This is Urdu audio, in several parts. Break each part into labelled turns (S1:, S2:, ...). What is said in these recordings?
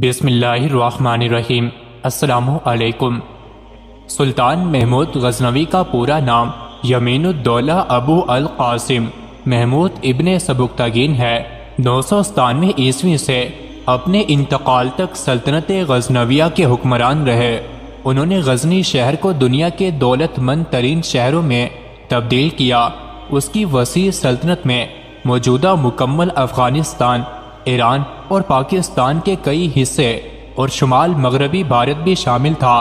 S1: بسم اللہ الرحمن الرحیم۔ السلام علیکم۔ سلطان محمود غزنوی کا پورا نام یمین الدولہ ابو القاسم محمود ابن سبکتگین ہے۔ 997 عیسوی سے اپنے انتقال تک سلطنت غزنویہ کے حکمران رہے۔ انہوں نے غزنی شہر کو دنیا کے دولت مند ترین شہروں میں تبدیل کیا۔ اس کی وسیع سلطنت میں موجودہ مکمل افغانستان، ایران اور پاکستان کے کئی حصے اور شمال مغربی بھارت بھی شامل تھا۔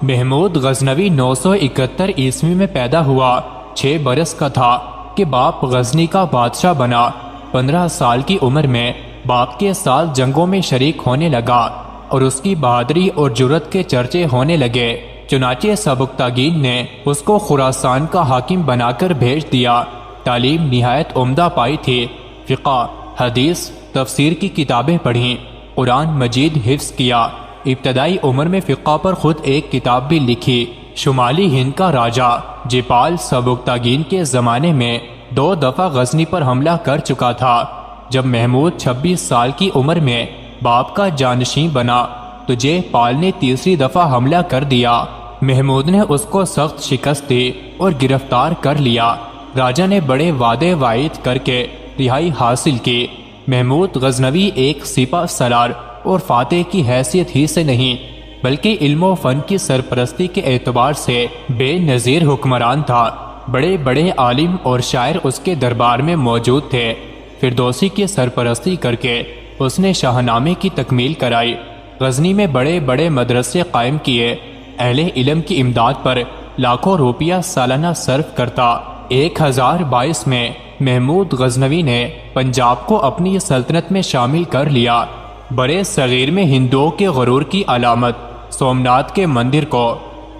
S1: محمود غزنوی 971 عیسوی میں پیدا ہوا۔ 6 برس کا تھا کہ باپ غزنی کا بادشاہ بنا۔ 15 سال کی عمر میں باپ کے ساتھ جنگوں میں شریک ہونے لگا اور اس کی بہادری اور جرأت کے چرچے ہونے لگے۔ چنانچہ سبکتگین نے اس کو خراسان کا حاکم بنا کر بھیج دیا۔ تعلیم نہایت عمدہ پائی تھی۔ فقہ، حدیث، تفسیر کی کتابیں پڑھیں، قرآن مجید حفظ کیا۔ ابتدائی عمر میں فقہ پر خود ایک کتاب بھی لکھی۔ شمالی ہند کا راجہ جیپال سبکتگین کے زمانے میں 2 دفعہ غزنی پر حملہ کر چکا تھا۔ جب محمود 26 سال کی عمر میں باپ کا جانشین بنا تو جیپال نے تیسری دفعہ حملہ کر دیا۔ محمود نے اس کو سخت شکست دی اور گرفتار کر لیا۔ راجہ نے بڑے وعدے وعید کر کے رہائی حاصل کی۔ محمود غزنوی ایک سپہ سالار اور فاتح کی حیثیت ہی سے نہیں بلکہ علم و فن کی سرپرستی کے اعتبار سے بے نظیر حکمران تھا۔ بڑے بڑے عالم اور شاعر اس کے دربار میں موجود تھے۔ فردوسی کی سرپرستی کر کے اس نے شاہنامے کی تکمیل کرائی۔ غزنی میں بڑے بڑے مدرسے قائم کیے۔ اہل علم کی امداد پر لاکھوں روپیہ سالانہ صرف کرتا۔ 1022 میں محمود غزنوی نے پنجاب کو اپنی سلطنت میں شامل کر لیا۔ برے صغیر میں ہندوؤں کے غرور کی علامت سومناتھ کے مندر کو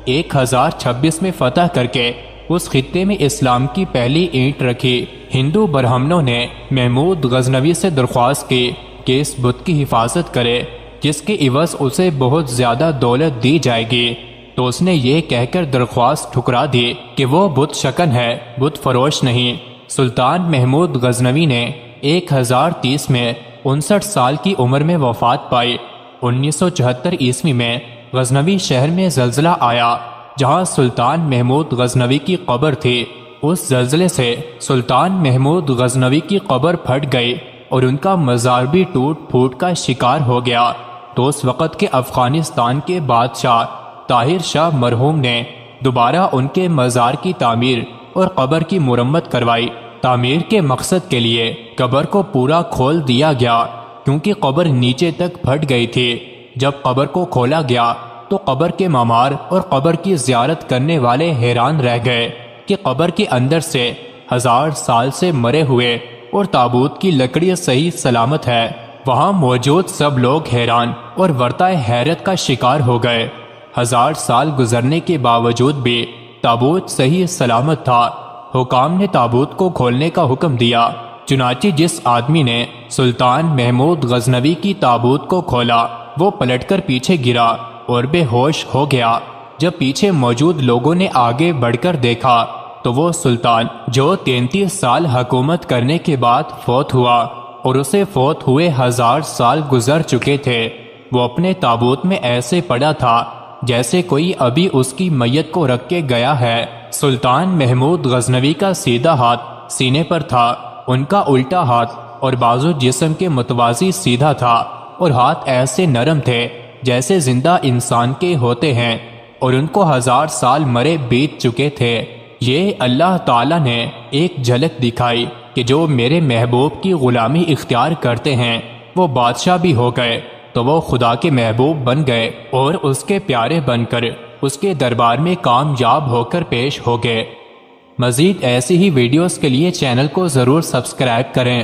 S1: 1026 میں فتح کر کے اس خطے میں اسلام کی پہلی اینٹ رکھی۔ ہندو برہمنوں نے محمود غزنوی سے درخواست کی کہ اس بت کی حفاظت کرے جس کے عوض اسے بہت زیادہ دولت دی جائے گی، تو اس نے یہ کہہ کر درخواست ٹھکرا دی کہ وہ بت شکن ہے، بت فروش نہیں۔ سلطان محمود غزنوی نے 1030 میں 59 سال کی عمر میں وفات پائی۔ 1974 عیسوی میں غزنوی شہر میں زلزلہ آیا جہاں سلطان محمود غزنوی کی قبر تھی۔ اس زلزلے سے سلطان محمود غزنوی کی قبر پھٹ گئی اور ان کا مزار بھی ٹوٹ پھوٹ کا شکار ہو گیا۔ تو اس وقت کے افغانستان کے بادشاہ طاہر شاہ مرحوم نے دوبارہ ان کے مزار کی تعمیر اور قبر کی مرمت کروائی۔ تعمیر کے مقصد کے لیے قبر کو پورا کھول دیا گیا کیونکہ قبر نیچے تک پھٹ گئی تھی۔ جب قبر کو کھولا گیا تو قبر کے معمار اور قبر کی زیارت کرنے والے حیران رہ گئے کہ قبر کے اندر سے 1000 سال سے مرے ہوئے اور تابوت کی لکڑی صحیح سلامت ہے۔ وہاں موجود سب لوگ حیران اور ورطۂ حیرت کا شکار ہو گئے۔ 1000 سال گزرنے کے باوجود بھی تابوت صحیح سلامت تھا۔ حکام نے تابوت کو کھولنے کا حکم دیا۔ چنانچہ جس آدمی نے سلطان محمود غزنوی کی تابوت کو کھولا وہ پلٹ کر پیچھے گرا اور بے ہوش ہو گیا۔ جب پیچھے موجود لوگوں نے آگے بڑھ کر دیکھا تو وہ سلطان جو 33 سال حکومت کرنے کے بعد فوت ہوا اور اسے فوت ہوئے 1000 سال گزر چکے تھے، وہ اپنے تابوت میں ایسے پڑا تھا جیسے کوئی ابھی اس کی میت کو رکھ کے گیا ہے۔ سلطان محمود غزنوی کا سیدھا ہاتھ سینے پر تھا، ان کا الٹا ہاتھ اور بازو جسم کے متوازی سیدھا تھا اور ہاتھ ایسے نرم تھے جیسے زندہ انسان کے ہوتے ہیں، اور ان کو 1000 سال مرے بیت چکے تھے۔ یہ اللہ تعالیٰ نے ایک جھلک دکھائی کہ جو میرے محبوب کی غلامی اختیار کرتے ہیں وہ بادشاہ بھی ہو گئے، تو وہ خدا کے محبوب بن گئے اور اس کے پیارے بن کر اس کے دربار میں کامیاب ہو کر پیش ہو گئے۔ مزید ایسی ہی ویڈیوز کے لیے چینل کو ضرور سبسکرائب کریں۔